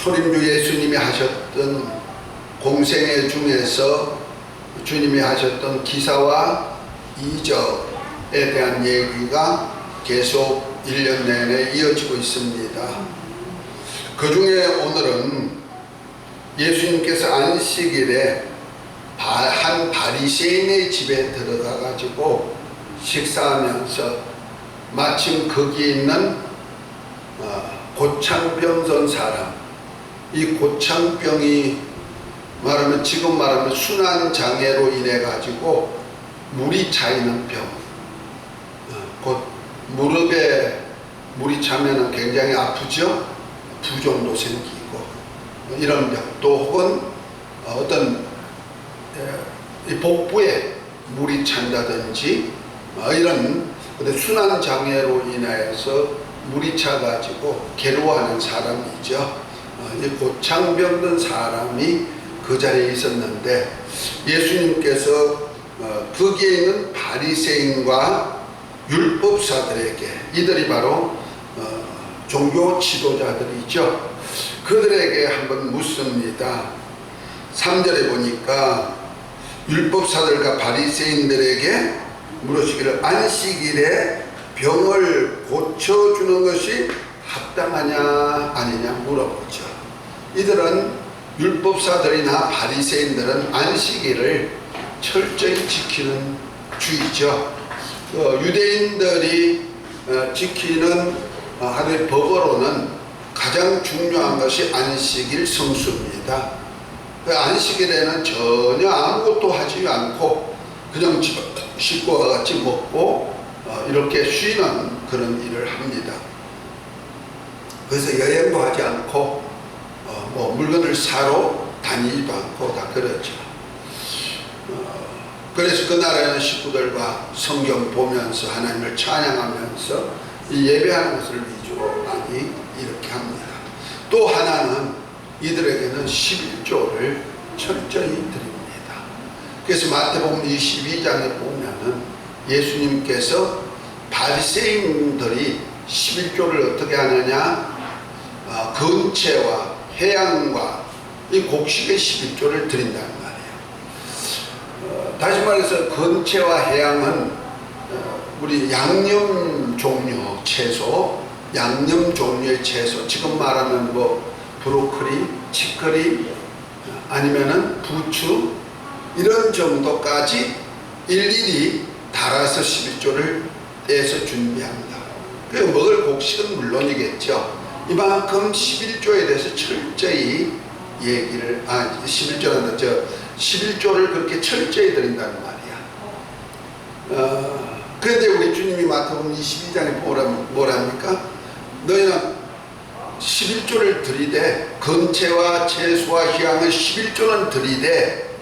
초림주 예수님이 하셨던 공생애 중에서 주님이 하셨던 기사와 이적에 대한 얘기가 계속 1년 내내 이어지고 있습니다. 그 중에 오늘은 예수님께서 안식일에 한 바리새인의 집에 들어가 가지고 식사하면서 마침 거기 있는 고창병 든 사람, 이 고창병이 지금 말하면 순환장애로 인해 가지고 물이 차이는 병, 곧 무릎에 물이 차면 굉장히 아프죠. 부종도 생기고 이런 병, 또 혹은 어떤 이 복부에 물이 찬다든지 이런 순환장애로 인해서 물이 차가지고 괴로워하는 사람이죠. 이 고창병 든 사람이 그 자리에 있었는데 예수님께서 거기에 있는 바리새인과 율법사들에게, 이들이 바로 종교 지도자들이죠. 그들에게 한번 묻습니다. 3절에 보니까 율법사들과 바리새인들에게 물으시기를 안식일에 병을 고쳐주는 것이 합당하냐 아니냐 물어보죠. 이들은 율법사들이나 바리새인들은 안식일을 철저히 지키는 주의죠. 유대인들이 지키는 하나의 법으로는 가장 중요한 것이 안식일 성수입니다. 그 안식일에는 전혀 아무것도 하지 않고 그냥 식구와 같이 먹고 이렇게 쉬는 그런 일을 합니다. 그래서 여행도 하지 않고 물건을 사러 다니지도 않고 다 그러죠. 그래서 그 나라에는 식구들과 성경 보면서 하나님을 찬양하면서 이 예배하는 것을 위주로 많이 이렇게 합니다. 또 하나는 이들에게는 11조를 철저히 드립니다. 그래서 마태복음 22장에 보면은 예수님께서 바리새인들이 11조를 어떻게 하느냐, 건채와 해양과 이 곡식의 11조를 드린다는 말이에요. 다시 말해서 건채와 해양은 우리 양념 종류 채소, 양념 종류의 채소, 지금 말하면 브로콜리, 치커리, 아니면은 부추 이런 정도까지 일일이 달아서 11조를 떼서 준비합니다. 그 먹을 곡식은 물론이겠죠. 이만큼 11조에 대해서 철저히 얘기를 11조를 그렇게 철저히 드린다는 말이야. 그런데 우리 주님이 마태복음 22장에 뭐랍니까? 너희는 11조를 드리되 건채와 채소와 희양을 11조는 드리되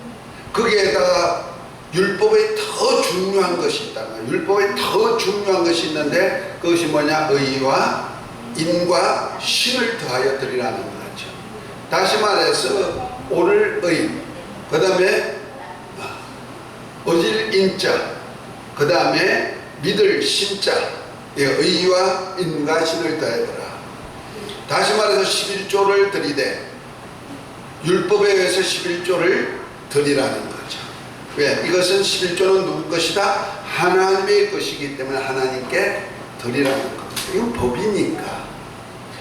거기에다가 율법에 더 중요한 것이 있다. 율법에 더 중요한 것이 있는데 그것이 뭐냐? 의와 인과 신을 더하여 드리라는 거죠. 다시 말해서 오를 의, 그 다음에 어질 인자, 그 다음에 믿을 신자, 의와 인과 신을 더하여라. 다시 말해서 11조를 드리되 율법에 의해서 11조를 드리라는 거죠. 왜? 이것은 11조는 누구 것이다? 하나님의 것이기 때문에 하나님께 드리라는 겁니다. 이건 법이니까,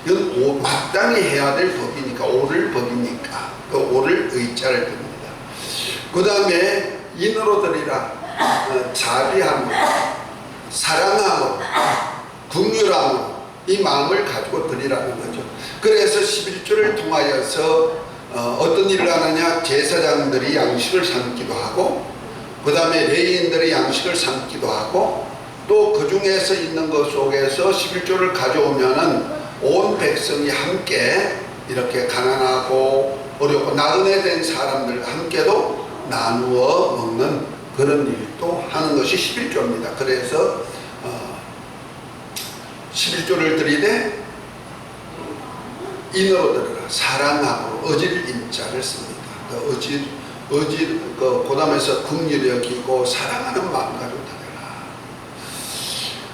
이건 마땅히 해야 될 법이니까, 오를 법이니까 그 오를 의자를 드립니다. 그 다음에 인으로 드리라. 자비함으로, 사랑함으로, 긍휼함으로 이 마음을 가지고 드리라는 거죠. 그래서 11조를 통하여서 어떤 일을 하느냐? 제사장들이 양식을 삼기도 하고, 그 다음에 레위인들이 양식을 삼기도 하고, 또 그 중에서 있는 것 속에서 11조를 가져오면은 온 백성이 함께 이렇게 가난하고 어렵고 나그네 된 사람들과 함께도 나누어 먹는 그런 일도 하는 것이 11조입니다. 그래서 11조를 드리되 인으로 드리라. 사랑함으로 어질 인자를 씁니다. 고담에서 긍휼히 여기고 사랑하는 마음 가지고 드리라.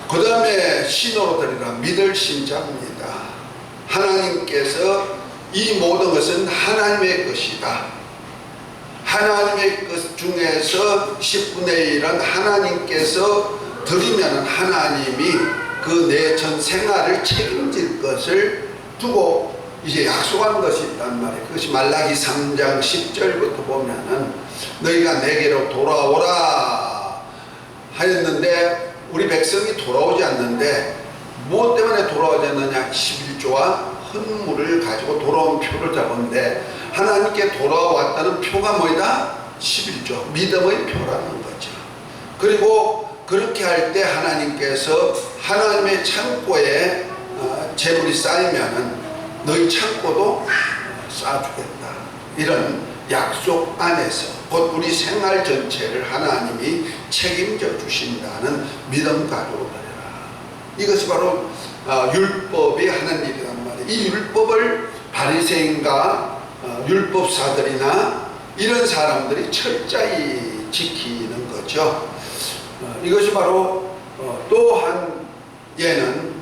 그 다음에 신으로 드리라. 믿을 신자입니다. 하나님께서 이 모든 것은 하나님의 것이다. 하나님의 것 중에서 10분의 1은 하나님께서 드리면 하나님이 그 내 전 생활을 책임질 것을 두고 이제 약속한 것이 있단 말이에요. 그것이 말라기 3장 10절부터 보면은 너희가 내게로 돌아오라 하였는데 우리 백성이 돌아오지 않는데 무엇 때문에 돌아오지 않느냐? 11조와 헌물을 가지고 돌아온 표를 잡았는데 하나님께 돌아왔다는 표가 뭐이다? 11조 믿음의 표라는 거죠. 그리고 그렇게 할 때 하나님께서 하나님의 창고에 재물이 쌓이면은 너희 창고도 쌓아주겠다. 이런 약속 안에서 곧 우리 생활 전체를 하나님이 책임져 주신다는 믿음 가지고 다니라. 이것이 바로 율법이 하는 일이란 말이에요. 이 율법을 바리새인과 율법사들이나 이런 사람들이 철저히 지키는 거죠. 이것이 바로 또한 예는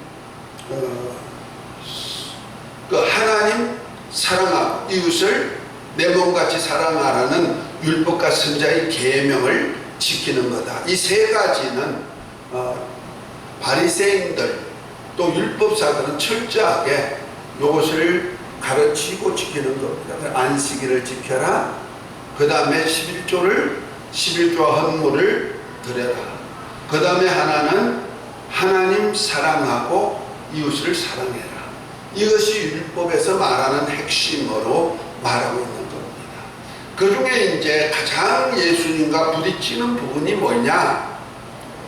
그 하나님 사랑하고 이웃을 내 몸같이 사랑하라는 율법과 선자의 계명을 지키는 거다. 이 세 가지는 바리새인들 또 율법사들은 철저하게 이것을 가르치고 지키는 겁니다. 안식일을 지켜라. 그 다음에 11조와 헌물을 드려라. 그 다음에 하나는 하나님 사랑하고 이웃을 사랑해라. 이것이 율법에서 말하는 핵심으로 말하고 있는 겁니다. 그 중에 이제 가장 예수님과 부딪히는 부분이 뭐냐?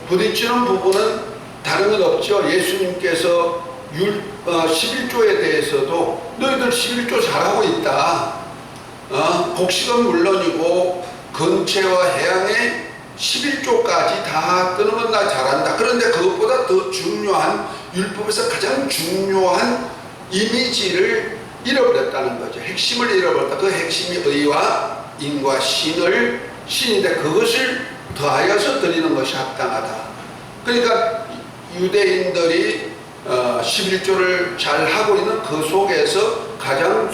부딪히는 부분은 다른 건 없죠. 예수님께서 11조에 대해서도 너희들 11조 잘하고 있다. 곡식은 물론이고 건체와 해양의 11조까지 다 뜨는 건 나 잘한다. 그런데 그것보다 더 중요한 율법에서 가장 중요한 이미지를 잃어버렸다는 거죠. 핵심을 잃어버렸다. 그 핵심이 의와 인과 신인데 그것을 더하여서 드리는 것이 합당하다. 그러니까 유대인들이 11조를 잘 하고 있는 그 속에서 가장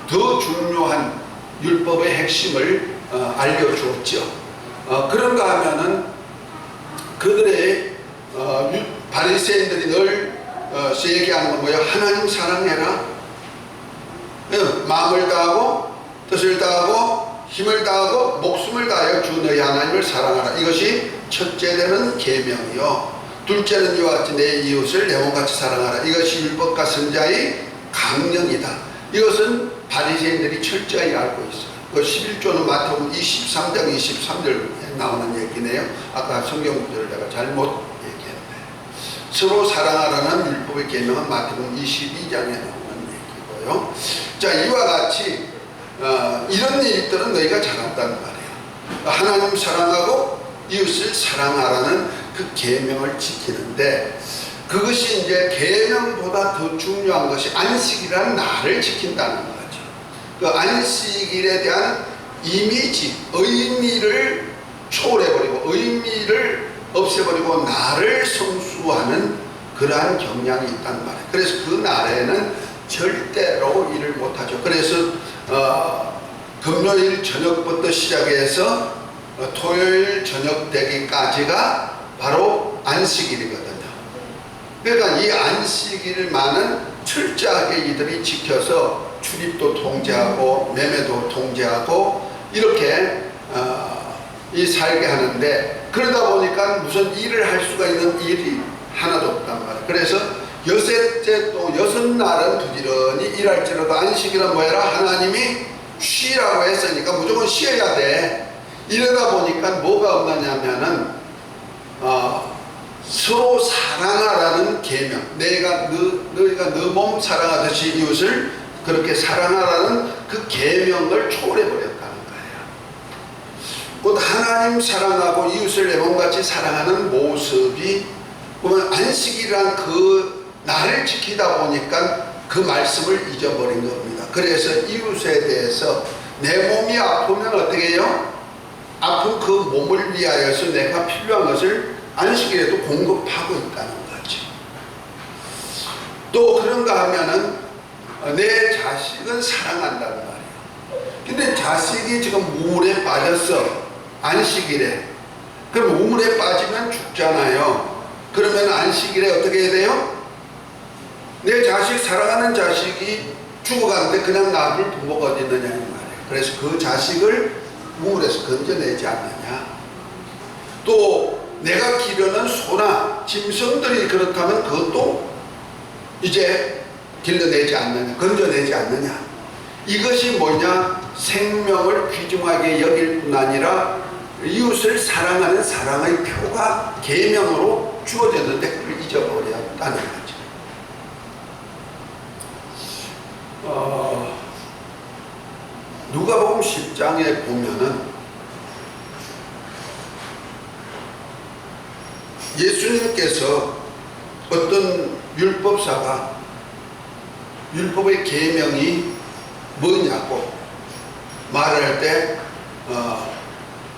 더 중요한 율법의 핵심을 알려주었죠. 그런가 하면은 그들의 바리새인들이 늘 얘기하는 건 뭐예요? 하나님 사랑해라. 마음을 다하고 뜻을 다하고 힘을 다하고 목숨을 다하여 주 너희 하나님을 사랑하라. 이것이 첫째 되는 계명이요. 둘째는 이와 같이 내 이웃을 내 몸같이 사랑하라. 이것이 율법과 선자의 강령이다. 이것은 바리새인들이 철저히 알고 있어요. 그 11조는 마태복음 23장 23절에 나오는 얘기네요. 아까 성경 구절을 내가 잘못 얘기했네. 서로 사랑하라는 율법의 계명은 마태복음 22장에 나오는 얘기고요. 자, 이와 같이 이런 일들은 너희가 잘한다는 말이에요. 하나님 사랑하고 이웃을 사랑하라는 그 계명을 지키는데 그것이 이제 계명보다 더 중요한 것이 안식이라는 날을 지킨다는 거죠. 그 안식일에 대한 이미지, 의미를 초월해버리고 의미를 없애버리고 날을 성수하는 그러한 경향이 있단 말이에요. 그래서 그 날에는 절대로 일을 못하죠. 그래서 금요일 저녁부터 시작해서 토요일 저녁 되기까지가 바로 안식일이거든요. 그러니까 이 안식일만은 철저하게 이들이 지켜서 출입도 통제하고 매매도 통제하고 이렇게 이 살게 하는데 그러다 보니까 무슨 일을 할 수가 있는 일이 하나도 없단 말이에요. 그래서 여섯째 또 6날은 부지런히 일할지라도 안식일은 뭐해라? 하나님이 쉬라고 했으니까 무조건 쉬어야 돼. 이러다 보니까 뭐가 없느냐면은 서로 사랑하라는 계명, 너희가 너 몸 사랑하듯이 이웃을 그렇게 사랑하라는 그 계명을 초월해버렸다는 거예요. 곧 하나님 사랑하고 이웃을 내 몸같이 사랑하는 모습이 보면 안식이란 그 날을 지키다 보니까 그 말씀을 잊어버린 겁니다. 그래서 이웃에 대해서 내 몸이 아프면 어떻게 해요? 아픈 그 몸을 위하여서 내가 필요한 것을 안식일에도 공급하고 있다는 거죠. 또 그런가 하면은 내 자식은 사랑한다는 말이에요. 근데 자식이 지금 우물에 빠졌어. 안식일에. 그럼 우물에 빠지면 죽잖아요. 그러면 안식일에 어떻게 해야 돼요? 내 자식, 사랑하는 자식이 죽어가는데 그냥 놔둘 부모가 어디 있느냐 이 말이에요. 그래서 그 자식을 우물에서 건져내지 않느냐. 또 내가 기르는 소나 짐승들이 그렇다면 그것도 이제 길러내지 않느냐, 건져내지 않느냐. 이것이 뭐냐? 생명을 귀중하게 여길 뿐 아니라 이웃을 사랑하는 사랑의 표가 계명으로 주어졌는데 그걸 잊어버렸다는 거죠. 누가복음 10장에 보면은 예수님께서 어떤 율법사가 율법의 계명이 뭐냐고 말할 때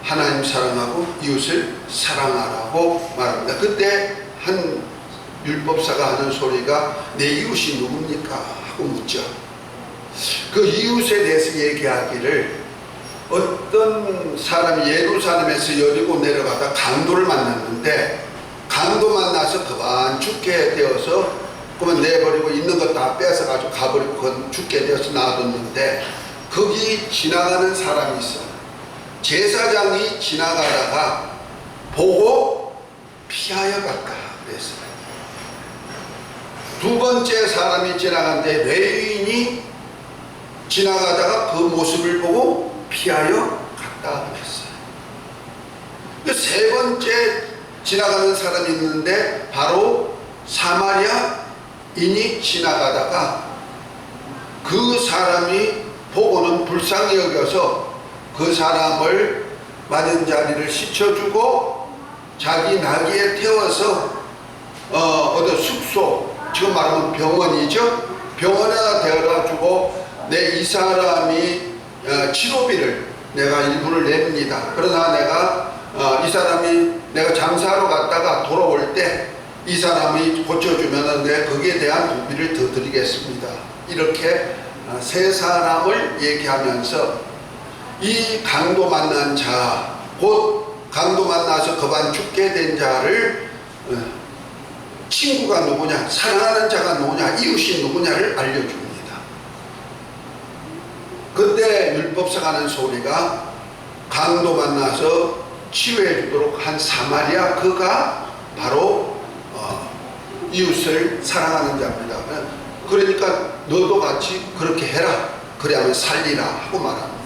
하나님 사랑하고 이웃을 사랑하라고 말합니다. 그때 한 율법사가 하는 소리가 내 이웃이 누굽니까? 하고 묻죠. 그 이웃에 대해서 얘기하기를 어떤 사람이 예루살렘에서 여리고 내려가다 강도를 만났는데 강도 만나서 그만 죽게 되어서 그러면 내버리고 있는 것 다 뺏어가지고 가버리고 죽게 되어서 놔뒀는데 거기 지나가는 사람이 있어. 제사장이 지나가다가 보고 피하여 갈까 그랬어요. 두 번째 사람이 지나가는데 레위인이 지나가다가 그 모습을 보고 피하여 갔다 그랬어요. 세 번째 지나가는 사람이 있는데 바로 사마리아인이 지나가다가 그 사람이 보고는 불쌍히 여겨서 그 사람을 맞은 자리를 씻혀주고 자기 나귀에 태워서 어디 숙소, 지금 말하면 병원이죠. 병원에다 데려다 주고 내 이 사람이 치료비를 내가 일부를 냅니다. 그러나 내가 이 사람이 내가 장사하러 갔다가 돌아올 때 이 사람이 고쳐주면은 내가 거기에 대한 도비를 더 드리겠습니다. 이렇게 세 사람을 얘기하면서 이 강도 만난 자, 곧 강도 만나서 그만 죽게 된 자를 친구가 누구냐, 사랑하는 자가 누구냐, 이웃이 누구냐를 알려줍니다. 그때 율법사가 하는 소리가 강도 만나서 치유해 주도록 한 사마리아 그가 바로 이웃을 사랑하는 자입니다. 그러니까 너도 같이 그렇게 해라. 그래야만 살리라 하고 말합니다.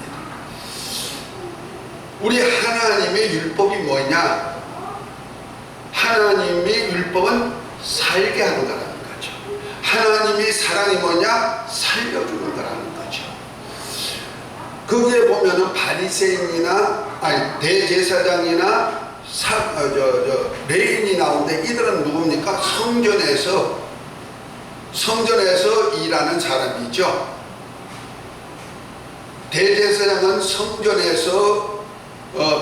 우리 하나님의 율법이 뭐냐? 하나님의 율법은 살게 하는 거라는 거죠. 하나님의 사랑이 뭐냐? 살려주는 거라는 거죠. 거기에 보면은 바리새인이나 대제사장이나 레인이 나오는데 이들은 누굽니까? 성전에서 일하는 사람이죠. 대제사장은 성전에서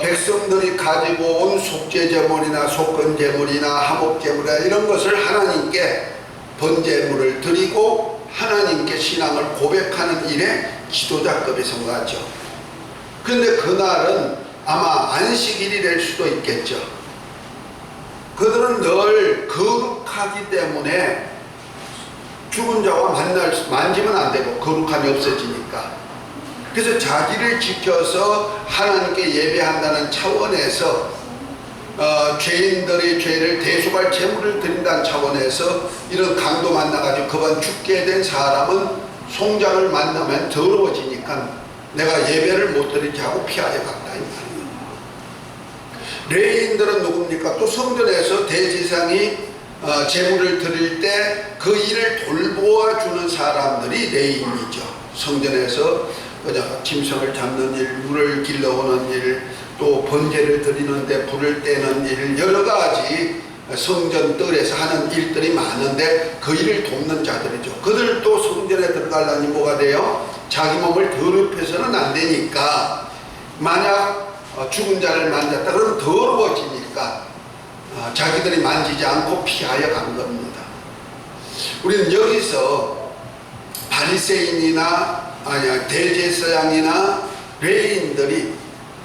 백성들이 가지고 온 속죄제물이나 속건제물이나 하목제물이나 이런 것을 하나님께 번제물을 드리고 하나님께 신앙을 고백하는 일에 지도자급에 성가하죠. 그런데 그날은 아마 안식일이 될 수도 있겠죠. 그들은 늘 거룩하기 때문에 죽은 자와 만지면 안 되고 거룩함이 없어지니까. 그래서 자기를 지켜서 하나님께 예배한다는 차원에서 죄인들의 죄를 대속할 제물을 드린다는 차원에서 이런 강도 만나가지고 그만 죽게 된 사람은 송장을 만나면 더러워지니까 내가 예배를 못 드리게 하고 피하여 갔다 이 말이에요. 레인들은 누굽니까? 또 성전에서 대제사장이 제물을 드릴 때 그 일을 돌보아주는 사람들이 레인이죠. 성전에서 짐승을 잡는 일, 물을 길러오는 일, 또 번제를 드리는데 불을 떼는 일, 여러 가지 성전 뜰에서 하는 일들이 많은데 그 일을 돕는 자들이죠. 그들도 성전에 들어가려니 뭐가 돼요? 자기 몸을 더럽혀서는 안 되니까 만약 죽은 자를 만졌다 그러면 더러워지니까 자기들이 만지지 않고 피하여 간 겁니다. 우리는 여기서 바리새인이나 대제사장이나 레위인들이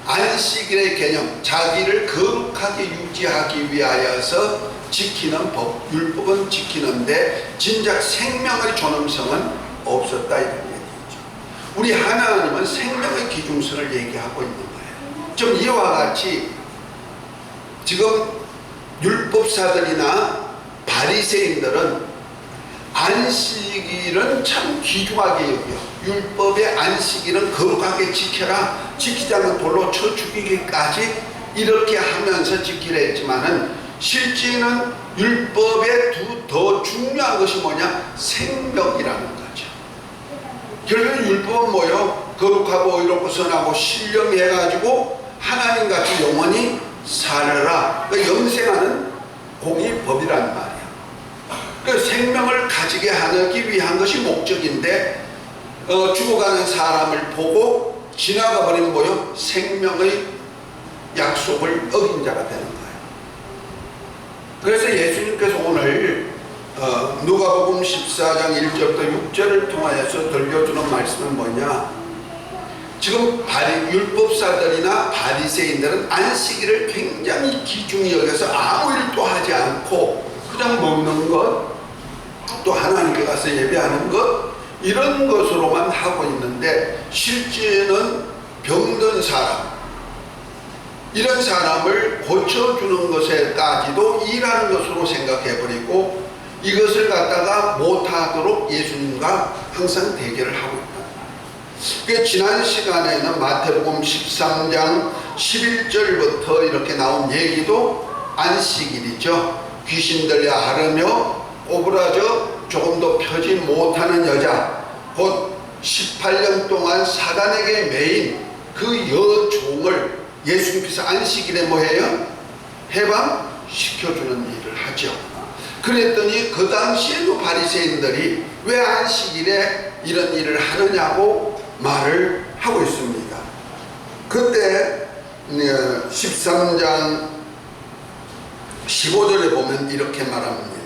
안식일의 개념, 자기를 거룩하게 유지하기 위하여서 지키는 법, 율법은 지키는데 진작 생명의 존엄성은 없었다 이런 얘기죠. 우리 하나님은 생명의 기준선을 얘기하고 있는 거예요. 좀 이와 같이 지금 율법사들이나 바리새인들은 안식일은 참 귀중하게 여겨. 율법의 안식일은 거룩하게 지켜라, 지키지 않으면 돌로 쳐 죽이기까지 이렇게 하면서 지키려 했지만은 실제는 율법의 더 중요한 것이 뭐냐? 생명이라는 거죠. 결국은 율법은 뭐요? 거룩하고 의롭고 선하고 신령해가지고 하나님같이 영원히 살아라, 그러니까 영생하는 공의법이란 말이에요. 그 생명을 가지게 하기 위한 것이 목적인데 죽어가는 사람을 보고 지나가 버리면 뭐요? 생명의 약속을 어긴 자가 되는 거예요. 그래서 예수님께서 오늘 누가복음 14장 1절부터 6절을 통하여서 들려주는 말씀은 뭐냐? 지금 율법사들이나 바리새인들은 안식일을 굉장히 귀중히 여겨서 아무 일도 하지 않고 그냥 먹는 것, 또 하나님께 가서 예배하는 것, 이런 것으로만 하고 있는데 실제는 병든 사람, 이런 사람을 고쳐주는 것에까지도 일하는 것으로 생각해버리고 이것을 갖다가 못하도록 예수님과 항상 대결을 하고 있다. 그 지난 시간에는 마태복음 13장 11절부터 이렇게 나온 얘기도 안식일이죠. 귀신 들려 앓으며 오그라져 조금도 펴지 못하는 여자, 곧 18년 동안 사단에게 매인 그 여종을 예수님께서 안식일에 뭐해요? 해방시켜주는 일을 하죠. 그랬더니 그 당시에도 바리새인들이 왜 안식일에 이런 일을 하느냐고 말을 하고 있습니다. 그때 13장 15절에 보면 이렇게 말합니다.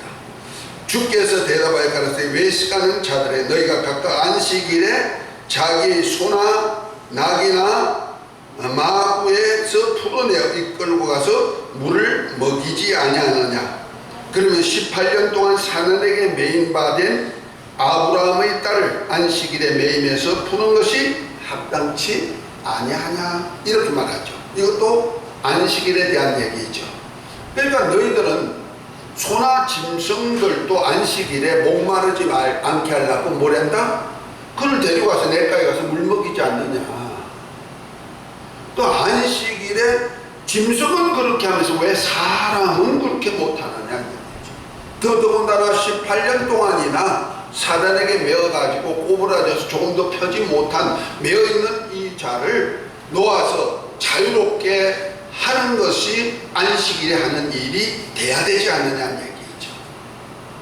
주께서 대답하여 가라사대 외식하는 자들의 너희가 각각 안식일에 자기 소나 낙이나 마구에서 풀어내어 이끌고 가서 물을 먹이지 아니하느냐. 그러면 18년 동안 사단에게 매인받은 아브라함의 딸을 안식일에 매임해서 푸는 것이 합당치 아니하냐, 이렇게 말하죠. 이것도 안식일에 대한 얘기죠. 그러니까 너희들은 소나 짐승들도 안식일에 목마르지 않게 하려고 뭘 한다? 그를 데려가서 냇가에 가서 물 먹이지 않느냐. 또 안식일에 짐승은 그렇게 하면서 왜 사람은 그렇게 못하느냐. 더더군다나 18년 동안이나 사단에게 매어가지고 꼬부라져서 조금 더 펴지 못한 매어있는 이 자를 놓아서 자유롭게 하는 것이 안식일에 하는 일이 돼야 되지 않느냐는 얘기죠.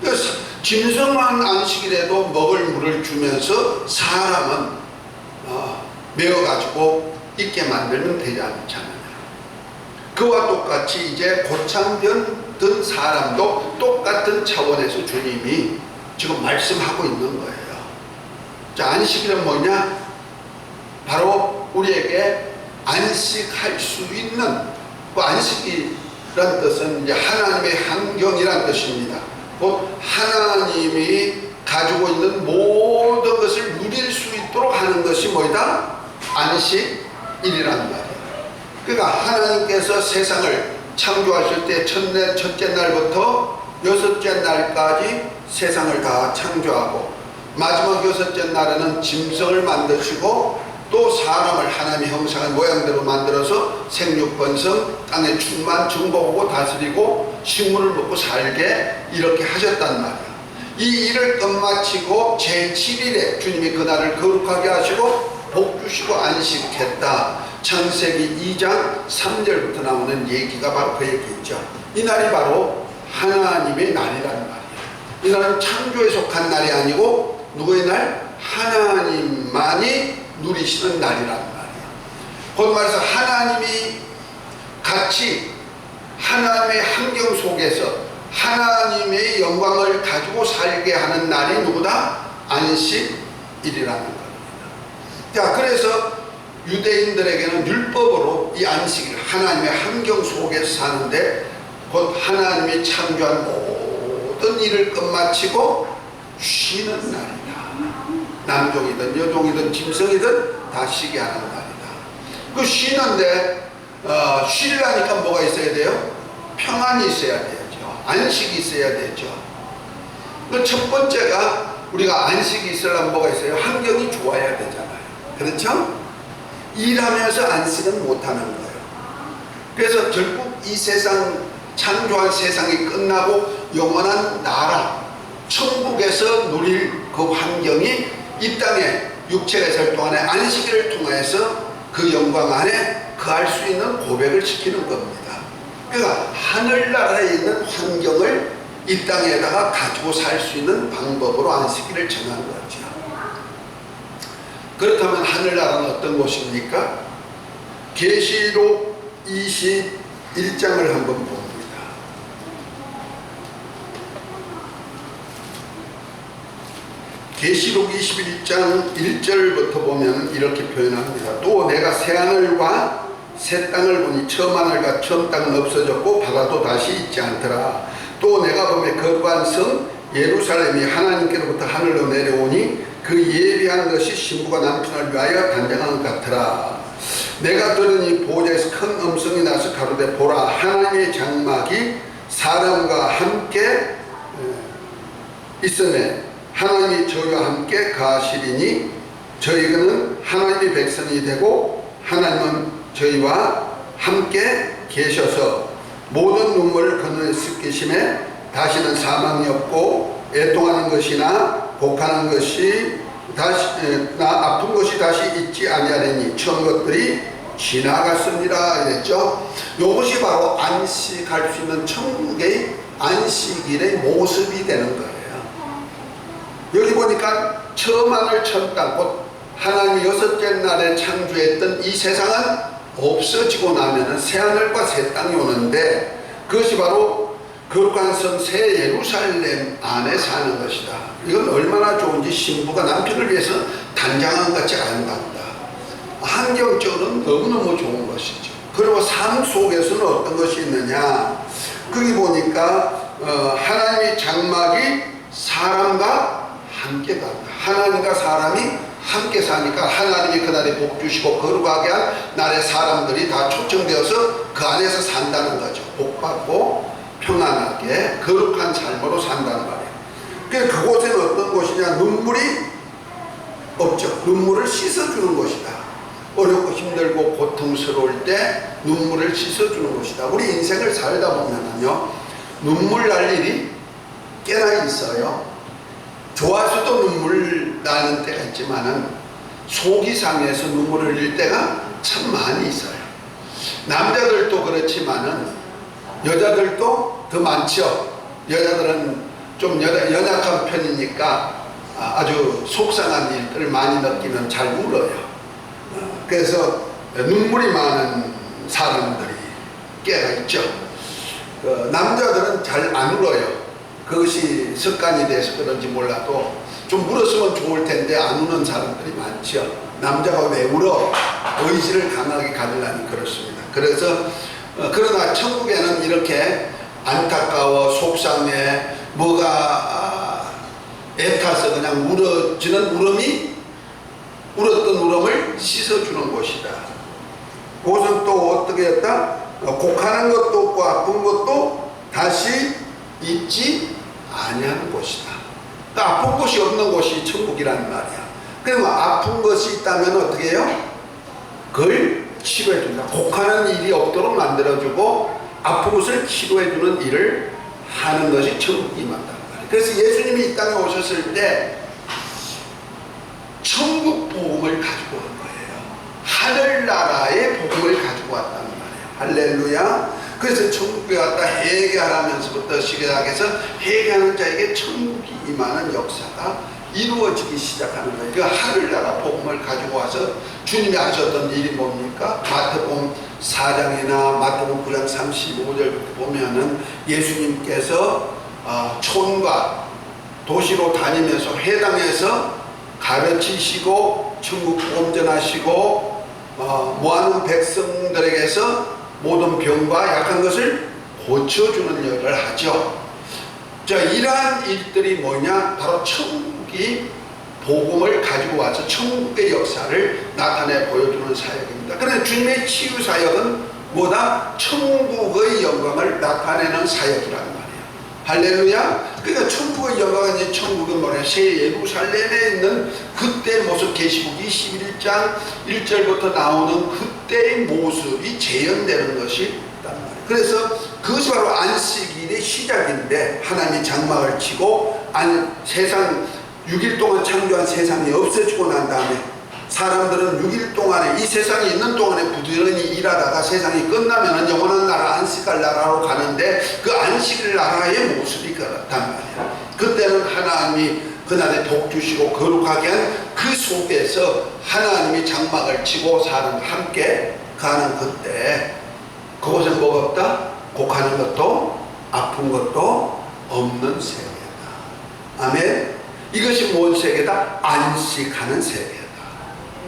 그래서 짐승은 안식일에도 먹을 물을 주면서 사람은 매어가지고 있게 만들면 되지 않잖아요. 그와 똑같이 이제 고창변 사람도 똑같은 차원에서 주님이 지금 말씀하고 있는 거예요. 자, 안식일은 뭐냐? 바로 우리에게 안식할 수 있는, 그 안식이란 뜻은 이제 하나님의 환경이란 뜻입니다. 곧 하나님이 가지고 있는 모든 것을 누릴 수 있도록 하는 것이 뭐이다? 안식일이란 말이에요. 그러니까 하나님께서 세상을 창조하실 때 첫째 날부터 여섯째 날까지 세상을 다 창조하고 마지막 여섯째 날에는 짐승을 만드시고 또 사람을 하나님의 형상의 모양대로 만들어서 생육번성 땅에 충만 정복하고 다스리고 식물을 먹고 살게 이렇게 하셨단 말이야. 이 일을 끝마치고 제7일에 주님이 그날을 거룩하게 하시고 복 주시고 안식했다. 창세기 2장 3절부터 나오는 얘기가 바로 그 얘기죠. 이 날이 바로 하나님의 날이라는 말이에요. 이 날은 창조에 속한 날이 아니고 누구의 날? 하나님만이 누리시는 날이란 말이에요. 곧 말해서 하나님이 같이 하나님의 환경 속에서 하나님의 영광을 가지고 살게 하는 날이 누구다? 안식일이다. 일이라는 겁니다. 자, 그래서 유대인들에게는 율법으로 이 안식일, 하나님의 환경 속에서 사는데 곧 하나님이 창조한 모든 일을 끝마치고 쉬는 날이다. 남종이든 여종이든 짐승이든 다 쉬게 하는 날이다. 그 쉬는데 쉬려니까 뭐가 있어야 돼요? 평안이 있어야 되죠. 안식이 있어야 되죠. 그 첫 번째가 우리가 안식이 있으려면 뭐가 있어요? 환경이 좋아야 되잖아요. 그렇죠? 일하면서 안식은 못하는 거예요. 그래서 결국 이 세상, 창조한 세상이 끝나고 영원한 나라 천국에서 누릴 그 환경이 이 땅에 육체가 있을 동안에 안식일을 통해서 그 영광 안에 거할 수 있는 고백을 시키는 겁니다. 그러니까 하늘나라에 있는 환경을 이 땅에다가 가지고 살 수 있는 방법으로 안식일을 정한 거죠. 그렇다면 하늘나라는 어떤 곳입니까? 계시록 21장을 한번 봅니다. 계시록 21장 1절부터 보면 이렇게 표현합니다. 또 내가 새하늘과 새 땅을 보니 처음 하늘과 처음 땅은 없어졌고 바다도 다시 있지 않더라. 또 내가 보매 거룩한 성 예루살렘이 하나님께로부터 하늘로 내려오니 그 예비한 것이 신부가 남편을 위하여 단장한 것 같더라. 내가 들으니 보좌에서 큰 음성이 나서 가로되 보라, 하나님의 장막이 사람과 함께 있으매 하나님이 저희와 함께 가시리니 저희는 하나님의 백성이 되고 하나님은 저희와 함께 계셔서 모든 눈물을 건너에 씻기심에 다시는 사망이 없고 애통하는 것이나 곡하는 것이 다시 아픈 것이 다시 있지 아니하리니 처음 것들이 지나갔습니다 이랬죠. 이것이 바로 안식할 수 있는 천국의 안식일의 모습이 되는 거예요. 여기 보니까 처음 하늘 첫 땅, 곧 하나님이 여섯째 날에 창조했던 이 세상은 없어지고 나면은 새 하늘과 새 땅이 오는데 그것이 바로 거룩한 성 새 예루살렘 안에 사는 것이다. 이건 얼마나 좋은지 신부가 남편을 위해서 단장한 것 같이 안단다. 환경적으로는 너무너무 좋은 것이죠. 그리고 삶 속에서는 어떤 것이 있느냐, 거기 보니까 하나님의 장막이 사람과 함께 간다. 하나님과 사람이 함께 사니까 하나님이 그날에 복 주시고 거룩하게 한 날의 사람들이 다 초청되어서 그 안에서 산다는 거죠. 복 받고 평안하게 거룩한 삶으로 산다는 말이에요. 그러니까 그곳에는 어떤 곳이냐, 눈물이 없죠. 눈물을 씻어주는 곳이다. 어렵고 힘들고 고통스러울 때 눈물을 씻어주는 곳이다. 우리 인생을 살다 보면은요, 눈물 날 일이 꽤나 있어요. 좋아서도 눈물 나는 때가 있지만은 속이 상해서 눈물을 흘릴 때가 참 많이 있어요. 남자들도 그렇지만은 여자들도 더 많죠. 여자들은 좀 연약한 편이니까 아주 속상한 일들을 많이 느끼면 잘 울어요. 그래서 눈물이 많은 사람들이 꽤나 있죠. 남자들은 잘 안 울어요. 그것이 습관이 돼서 그런지 몰라도 좀 울었으면 좋을 텐데 안 우는 사람들이 많죠. 남자가 왜 울어? 의지를 강하게 가지려니 그렇습니다. 그래서 그러나 천국에는 이렇게 안타까워 속상해 뭐가 애타서 그냥 울어지는 울음이 울었던 울음을 씻어주는 곳이다. 그것은 또 어떻게 했다? 곡하는 것도 없고 아픈 것도 다시 있지 아니하는 곳이다. 그러니까 아픈 곳이 없는 곳이 천국이란 말이야. 그러면 아픈 것이 있다면 어떻게 해요? 그걸 치료해준다. 곡하는 일이 없도록 만들어주고 아픈 것을 치료해주는 일을 하는 것이 천국이 맞다는 말이에요. 그래서 예수님이 이 땅에 오셨을 때 천국 복음을 가지고 온 거예요. 하늘나라의 복음을 가지고 왔다는 말이에요. 할렐루야. 그래서 천국에 왔다 회개하라면서부터 시작해서 회개하는 자에게 천국이 임하는 역사가 이루어지기 시작하는 거예요. 그 하늘나라 복음을 가지고 와서 주님이 하셨던 일이 뭡니까? 마태복음 4장이나 마태복음 9장 35절부터 보면은 예수님께서 촌과 도시로 다니면서 회당에서 가르치시고 천국 복음 전하시고 모아놓은 백성들에게서 모든 병과 약한 것을 고쳐주는 일을 하죠. 자, 이러한 일들이 뭐냐? 바로 천국이 복음을 가지고 와서 천국의 역사를 나타내 보여주는 사역입니다. 그런데 주님의 치유 사역은 뭐다? 천국의 영광을 나타내는 사역이라는 말이에요. 할렐루야. 그러니까 천국의 영광은 이제 천국은 뭐냐? 새 예루살렘에 있는 그때 모습, 계시록 21장 1절부터 나오는 그때의 모습이 재현되는 것이 있단 말이에요. 그래서 그것이 바로 안식일의 시작인데, 하나님이 장막을 치고 세상 6일 동안 창조한 세상이 없어지고 난 다음에 사람들은 6일 동안에, 이 세상에 있는 동안에 부지런히 일하다가 세상이 끝나면 영원한 나라, 안식할 나라로 가는데, 그 안식일 나라의 모습이 그렇단 말이에요. 그때는 하나님이 그날에 복 주시고 거룩하게 한 그 속에서 하나님이 장막을 치고 사람과 함께 가는 그때, 그곳에 뭐가 없다? 곡하는 것도 아픈 것도 없는 세계다. 아멘. 이것이 뭔 세계다? 안식하는 세계다.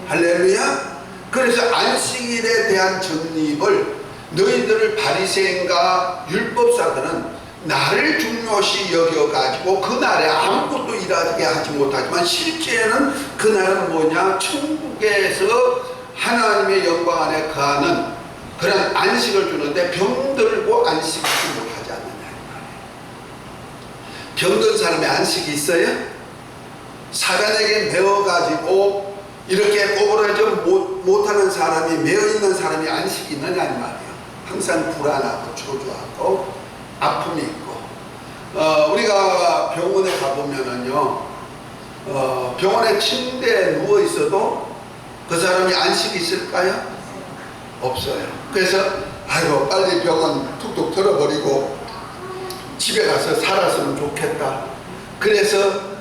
할렐루야. 그래서 안식일에 대한 정립을, 너희들을 바리새인과 율법사들은 나를 중요시 여겨가지고 그날에 아무것도 일하게 하지 못하지만, 실제는 그날은 뭐냐? 천국에서 하나님의 영광 안에 거하는 그런 안식을 주는데, 병들고 안식하지 못하지 않느냐. 병든 사람의 안식이 있어요? 사단에게 매어가지고 이렇게 꼬부라져 못하는 사람이, 매어있는 사람이 안식이 있느냐 말이에요. 항상 불안하고 초조하고 아픔이 있고. 우리가 병원에 가보면은요, 병원에 침대에 누워 있어도 그 사람이 안식이 있을까요? 없어요. 그래서 아이고 빨리 병원 툭툭 털어버리고 집에 가서 살았으면 좋겠다. 그래서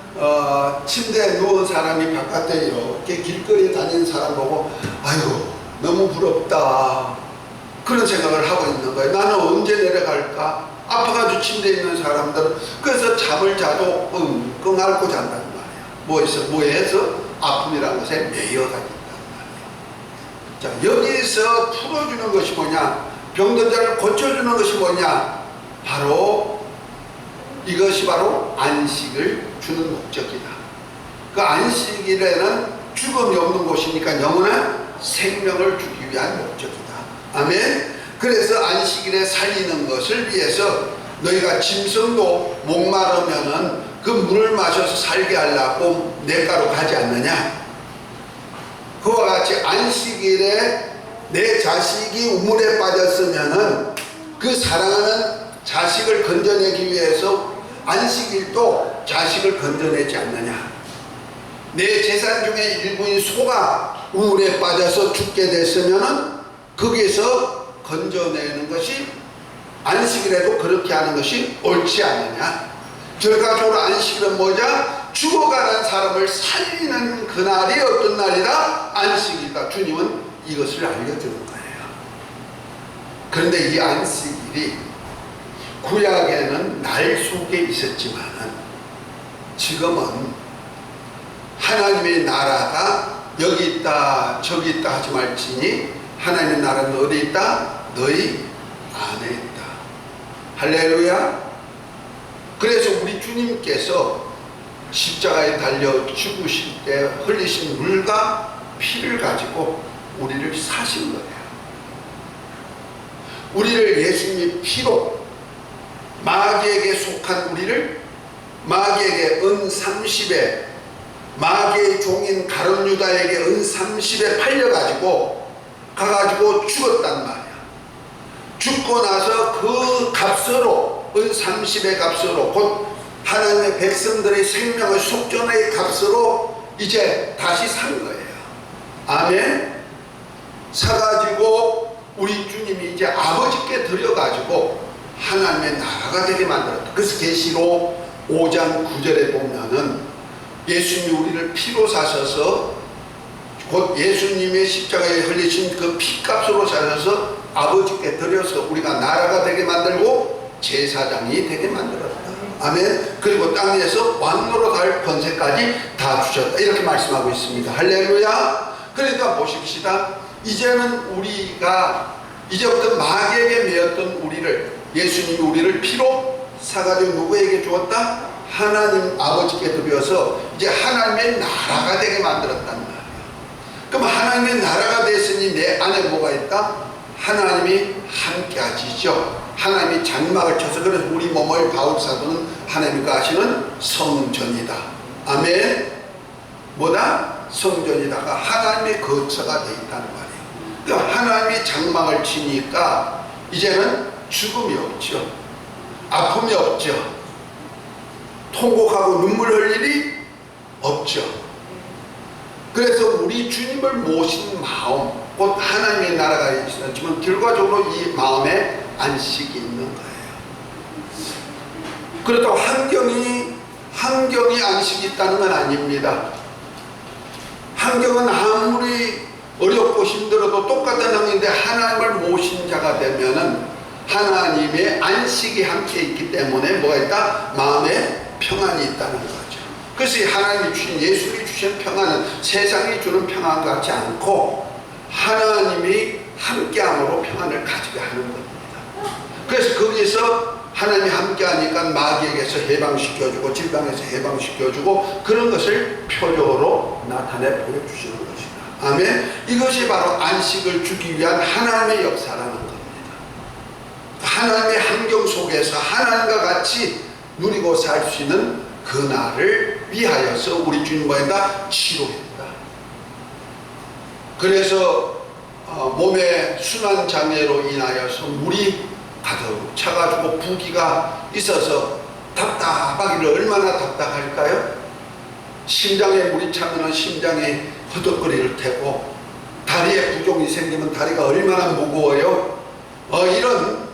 침대에 누운 사람이 바깥에 이렇게 길거리에 다니는 사람 보고 아이고 너무 부럽다, 그런 생각을 하고 있는 거예요. 나는 언제 내려갈까? 아파가지고 침대에 있는 사람들은 그래서 잠을 자도 끙끙 앓고 잔다는 말이에요. 뭐해서? 아픔이라는 것에 매여가 있단 말이에요. 자, 여기서 풀어주는 것이 뭐냐? 병든 자를 고쳐주는 것이 뭐냐? 이것이 바로 안식을 주는 목적이다. 그 안식일에는 죽음이 없는 곳이니까 영원한 생명을 주기 위한 목적이다. 아멘. 그래서 안식일에 살리는 것을 위해서 너희가 짐승도 목마르면은 그 물을 마셔서 살게 하려고 냇가로 가지 않느냐? 그와 같이 안식일에 내 자식이 우물에 빠졌으면은 그 사랑하는 자식을 건져내기 위해서 안식일도 자식을 건져내지 않느냐? 내 재산 중에 일부인 소가 우물에 빠져서 죽게 됐으면은 거기에서 건져내는 것이, 안식일에도 그렇게 하는 것이 옳지 않느냐? 결과적으로 안식일은 뭐냐? 죽어가는 사람을 살리는 그날이 어떤 날이다? 안식일이다. 주님은 이것을 알려주는 거예요. 그런데 이 안식일이 구약에는 날 속에 있었지만 지금은 하나님의 나라가 여기 있다 저기 있다 하지 말지니 하나님의 나라는 어디 있다? 너희 안에 있다. 할렐루야. 그래서 우리 주님께서 십자가에 달려 죽으실 때 흘리신 물과 피를 가지고 우리를 사신 거예요. 우리를 예수님의 피로, 마귀에게 속한 우리를 마귀에게 은 30에, 마귀의 종인 가룟 유다에게 은 30에 팔려가지고 가가지고 죽었단 말이야. 죽고 나서 그 값으로, 은 30의 값으로, 곧 하나님의 백성들의 생명을 속전의 값으로 이제 다시 산 거예요. 아멘. 사가지고 우리 주님이 이제 아버지께 드려가지고 하나님의 나라가 되게 만들었다. 그래서 계시록 5장 9절에 보면은 예수님이 우리를 피로 사셔서, 곧 예수님의 십자가에 흘리신 그 피값으로 사셔서 아버지께 드려서 우리가 나라가 되게 만들고 제사장이 되게 만들었다. 아멘. 그리고 땅에서 왕노로 할 권세까지 다 주셨다. 이렇게 말씀하고 있습니다. 할렐루야. 그러니까 보십시다. 이제는 우리가 이제부터 마귀에게 매였던 우리를, 예수님이 우리를 피로 사가지고 누구에게 주었다? 하나님 아버지께 드려서 이제 하나님의 나라가 되게 만들었단 말이에요. 그럼 하나님의 나라가 됐으니 내 안에 뭐가 있다? 하나님이 함께 하시죠. 하나님이 장막을 쳐서, 그래서 우리 몸을 바울 사도는 하나님과 하시는 성전이다. 아멘. 뭐다? 성전이다가 하나님의 거처가 되어 있다는 말이에요. 그러니까 하나님이 장막을 치니까 이제는 죽음이 없죠. 아픔이 없죠. 통곡하고 눈물 흘릴 일이 없죠. 그래서 우리 주님을 모신 마음, 곧 하나님의 나라가 있었지만 결과적으로 이 마음에 안식이 있는 거예요. 그렇다고 환경이 안식이 있다는 건 아닙니다. 환경은 아무리 어렵고 힘들어도 똑같은 환경인데 하나님을 모신 자가 되면은 하나님의 안식이 함께 있기 때문에 뭐가 있다? 마음에 평안이 있다는 거죠. 그래서 하나님이 주신, 예수님이 주신 평안은 세상이 주는 평안 같지 않고 하나님이 함께함으로 평안을 가지게 하는 겁니다. 그래서 거기서 하나님이 함께하니까 마귀에게서 해방시켜주고 질병에서 해방시켜주고 그런 것을 표적으로 나타내 보여주시는 것이다. 아멘. 이것이 바로 안식을 주기 위한 하나님의 역사라는 겁니다. 하나님의 환경 속에서 하나님과 같이 누리고 살 수 있는 그 날을 위하여서 우리 주님과 치료했다. 그래서 몸에 순환장애로 인하여서 물이 가득 차가지고 부기가 있어서 답답하기를, 얼마나 답답할까요? 심장에 물이 차면 심장이 허덕거릴 테고, 다리에 부종이 생기면 다리가 얼마나 무거워요. 이런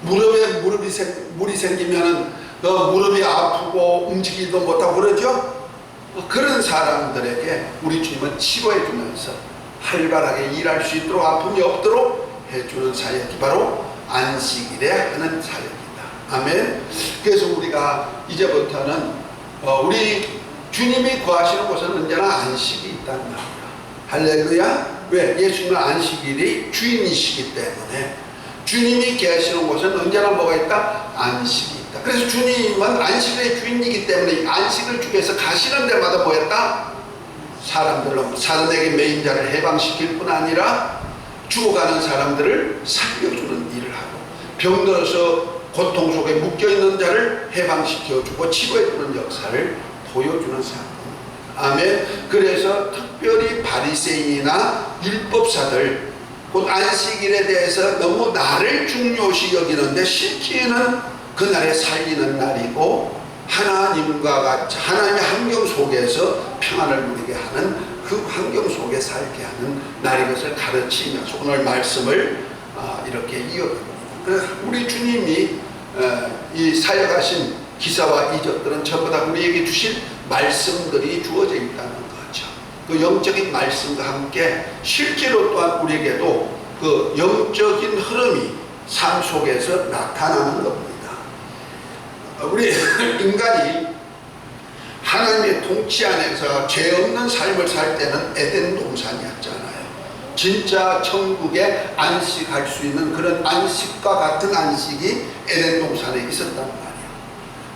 무릎에 물이 생기면 무릎이 아프고 움직이지도 못하고 그러죠. 그런 사람들에게 우리 주님은 치료해 주면서 활발하게 일할 수 있도록, 아픔이 없도록 해주는 사역이 바로 안식일에 하는 사역이다. 아멘. 그래서 우리가 이제부터는 우리 주님이 거하시는 곳은 언제나 안식이 있다는 말이야. 할렐루야. 왜? 예수님은 안식일이 주인이시기 때문에, 주님이 계시는 곳은 언제나 뭐가 있다? 안식이 있다. 그래서 주님은 안식의 주인이기 때문에 안식을 주기 위해서 가시는 데마다 뭐였다? 사람에게 매인 자를 해방시킬 뿐 아니라 죽어가는 사람들을 살려주는 일을 하고, 병들어서 고통 속에 묶여있는 자를 해방시켜주고 치료해주는 역사를 보여주는 사건입니다. 아멘. 그래서 특별히 바리새인이나 율법사들, 곧 안식일에 대해서 너무 날을 중요시 여기는데 실제는 그날에 살리는 날이고, 하나님과 같이 하나님의 환경 속에서 평안을 누리게 하는, 그 환경 속에 살게 하는 날인 것을 가르치면서 오늘 말씀을 이렇게 이어갑니다. 그래서 우리 주님이 이 사역하신 기사와 이적들은 전부 다 우리에게 주신 말씀들이 주어져 있다는 거죠. 그 영적인 말씀과 함께 실제로 또한 우리에게도 그 영적인 흐름이 삶 속에서 나타나는 겁니다. 우리 인간이 하나님의 통치 안에서 죄 없는 삶을 살 때는 에덴 동산이었잖아요. 진짜 천국에 안식할 수 있는 그런 안식과 같은 안식이 에덴 동산에 있었단 말이에요.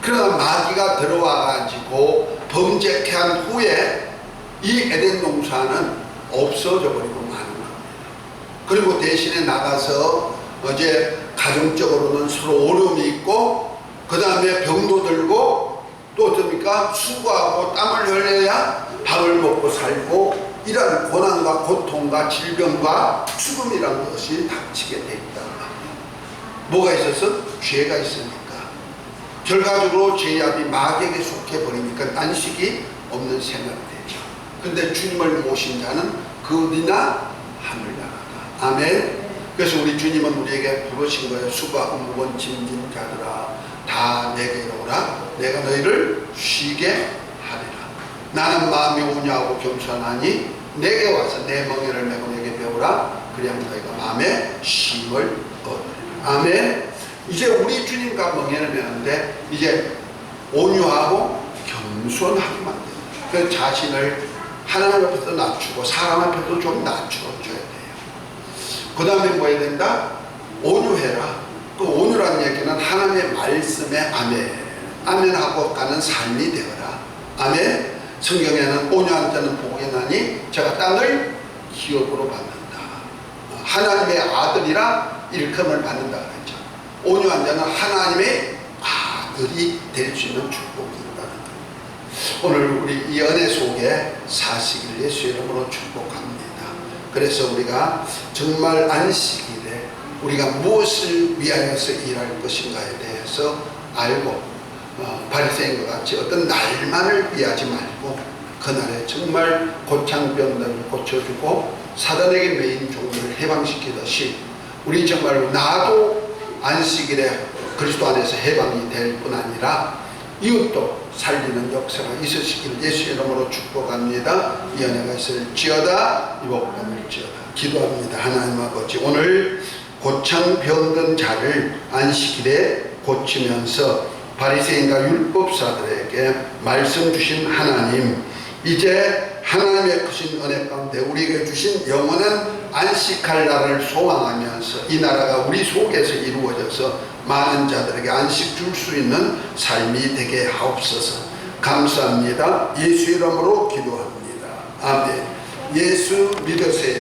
그러나 마귀가 들어와 가지고 범죄케 한 후에 이 에덴 동산은 없어져 버리고 마는 겁니다. 그리고 대신에 나가서 이제 가정적으로는 서로 어려움이 있고, 그 다음에 병도 들고, 또 어떻습니까? 수고하고 땀을 흘려야 밥을 먹고 살고, 이런 고난과 고통과 질병과 죽음이라는 것이 닥치게 돼 있다. 뭐가 있어서? 죄가 있으니까. 결과적으로 죄압이 마귀에게 속해 버리니까 안식이 없는 생활이 되죠. 근데 주님을 모신 자는 그리나 하늘나라다. 아멘. 그래서 우리 주님은 우리에게 부르신 거예요. 수고하고 무거운 짐진 자들아, 다 내게로 오라. 내가 너희를 쉬게 하리라. 나는 마음이 온유하고 겸손하니 내게 와서 내 멍에를 메고 내게 배우라. 그래야 너희가 마음에 쉼을 얻으리라. 아멘. 이제 우리 주님과 멍에를 메는데 이제 온유하고 겸손하게 만든다. 그 자신을 하나님 앞에서 낮추고 사람 앞에도 좀 낮춰줘야 돼요. 그 다음에 뭐 해야 된다? 온유해라. 그 온유라는 얘기는 하나님의 말씀에 아멘하고 가는 삶이 되어라. 아멘. 성경에는 온유한 자는 복이 나니 저가 땅을 기업으로 받는다. 하나님의 아들이라 일컬음을 받는다 그랬죠. 온유한 자는 하나님의 아들이 될 수 있는 축복이 있다는 거예요. 오늘 우리 이 은혜 속에 사시기를 예수 이름으로 축복합니다. 그래서 우리가 정말 안식일에 우리가 무엇을 위하여서 일할 것인가에 대해서 알고 바리새인과 같이 어떤 날만을 위하지 말고 그날에 정말 고창병들을 고쳐주고 사단에게 매인 종들을 해방시키듯이 우리 정말 나도 안식일에 그리스도 안에서 해방이 될 뿐 아니라 이웃도 살리는 역사가 있으시기를 예수 이름으로 축복합니다. 이 은혜가 있을지어다. 이 복 받을지어다. 기도합니다. 하나님 아버지, 오늘 고창병든 자를 안식일에 고치면서 바리새인과 율법사들에게 말씀 주신 하나님, 이제 하나님의 크신 은혜 가운데 우리에게 주신 영원한 안식할 날을 소망하면서 이 나라가 우리 속에서 이루어져서 많은 자들에게 안식 줄 수 있는 삶이 되게 하옵소서. 감사합니다. 예수 이름으로 기도합니다. 아멘. 예수 믿으세요.